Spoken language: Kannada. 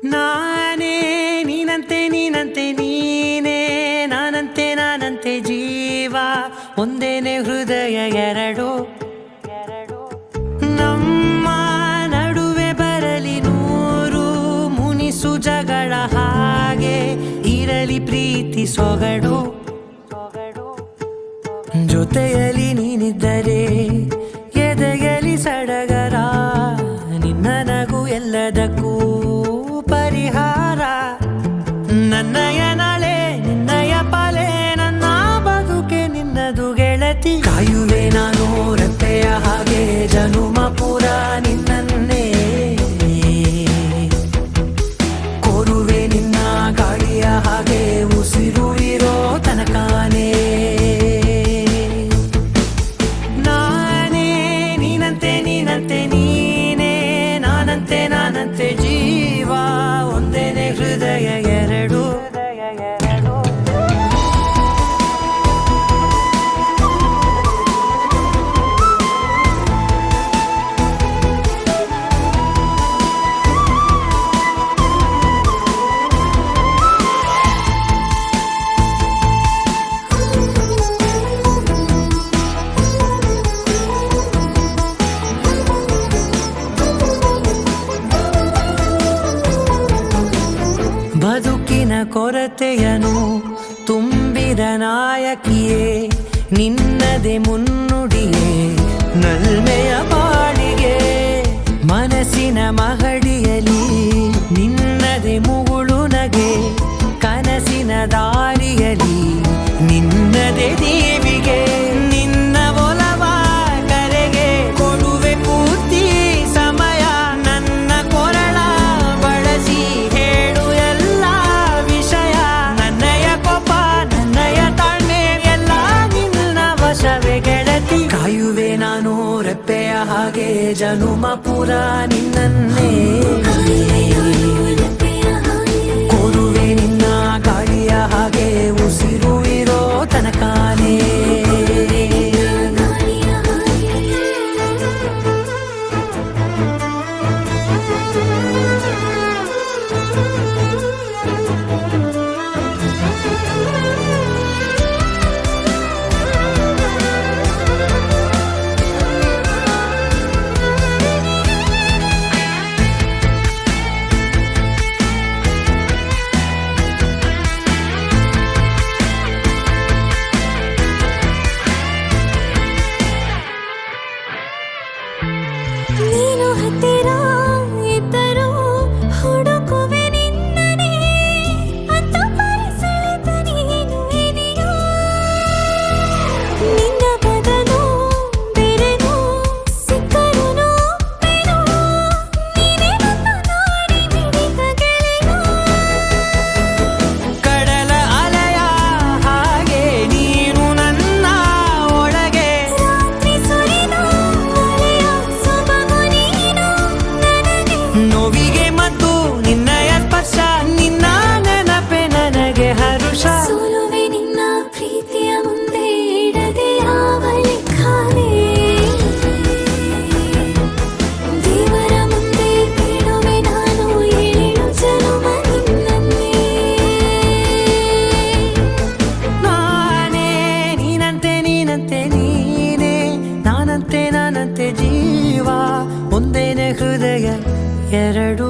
ನಾನೇ ನೀನಂತೆ ನೀನಂತೆ ನೀನೇ ನಾನಂತೆ ನಾನಂತೆ ಜೀವ ಒಂದೇನೆ ಹೃದಯ ಎರಡು ನಮ್ಮ ನಡುವೆ ಬರಲಿ ನೂರು ಮುನಿಸು ಜಗಳ ಹಾಗೆ ಇರಲಿ ಪ್ರೀತಿ ಸೊಗಡು ಜೊತೆಯಲ್ಲಿ ನೀನಿದ್ದರೆ ಎದೆಯಲಿ ಸಡಗರ ನಿನ್ನ ನಗು ಎಲ್ಲದಕ್ಕೂ ಪರಿಹಾರ ನನ್ನಯ ನಾಳೆ ನಿನ್ನಯ ಪಾಲೆ ನನ್ನ ಬದುಕೆ ನಿನ್ನದು ಗೆಳತಿ ಕಾಯುವೆ ನಾನು ರೆಪ್ಪೆಯ ಹಾಗೆ ಜನುಮ ಪುರ ನಿನ್ನನ್ನೇ ಕೋರುವೆ ನಿನ್ನ ಗಾಳಿಯ ಹಾಗೆ ಉಸಿರು ಇರೋ ತನಕಾನೇ ನೀನಂತೆ ನೀನೇ ನಾನಂತೆ ನಾನಂತೆ ಜೀವ ಒಂದೇನೆ ಹೃದಯ ಎರಡು ಬದುಕಿನ ಕೊರತೆಯನು ತುಂಬಿದ ನಾಯಕಿಯೇ ನಿನ್ನದೆ ಮುನ್ನುಡಿಯೇ ನಲ್ಮೆಯ ಬಾಳಿಗೆ ಮನಸ್ಸಿನ ಮಹಡಿಯಲಿ ನಿನ್ನದೆ ಮುಗುಳು ನಗೆ ಕನಸಿನ ದಾರಿಯಲಿ ನಿನ್ನದೆ ದೇವಿಗೆ ನಿನ್ನ ಒಲವ ಕರೆಗೆ ಕೊಡುವೆ ಪೂರ್ತಿ ಸಮಯ ನನ್ನ ಕೊರಳ ಬಳಸಿ ಹೇಳು ಎಲ್ಲ ವಿಷಯ ನನ್ನಯ ಕೋಪ ನನ್ನಯ ತಾಳ್ಮೆ ಎಲ್ಲ ನಿನ್ನ ವಶವೇ ಗೆಳತಿ ಕಾಯುವೆ ನಾನು ರೆಪ್ಪೆಯ ಹಾಗೆ ಜನುಮ ಪುರ ನಿನ್ನನ್ನೇ ಕೋರುವೆ ನಿನ್ನ ಗಾಳಿಯ ಹಾಗೆ ಉಸಿರು ಇರೋ ತನಕಾನೇ ನೀನು ಹತ್ತಿರ ಇದ್ದರೂ ಹುಡುಕುವೆ ನಿನ್ನನೇ ಅಂತ ಪರಿಸೆಳೆದ ನೀನು ಇದೆಯೋ ನಿನ್ನ ಬದಲು ಬೇರೆನೋ ಸಿಕ್ಕರೂ ಬೇನೋ ನೀನೇ ನನ್ನ ನಾಡಿ ಮಿಡಿದ ಗೆಳೆಯೋ ಕಡಲ ಅಲೆಯ ಹಾಗೆ ನೀನು ನನ್ನ ಒಳಗೆ ರಾತ್ರಿ ಸುರಿದ ಮಳೆಯ ಸೊಬಗು ನೀನು ನನಗೆ ನೋವಿಗೆ ಮತ್ತು ನಿನ್ನಯ ಸ್ಪರ್ಶ ನಿನ್ನ ನೆನಪೆ ನನಗೆ ಹರುಷ ಸೋಲುವೆ ನಿನ್ನ ಪ್ರೀತಿಯ ಮುಂದೆ ಇಡದೆ ಯಾವ ಲೆಕ್ಕನೇ ದೇವರ ಮುಂದೆ ಬೇಡುವೆ ನಾನು ಏಳು ಜನುಮ ನಿನ್ನನ್ನೇ ನಾನೇ ನೀನಂತೆ ನೀನಂತೆ ನೀನೇ ನಾನಂತೆ ನಾನಂತೆ ಜೀವ ಒಂದೇನೆ ಹೃದಯ ಎರಡು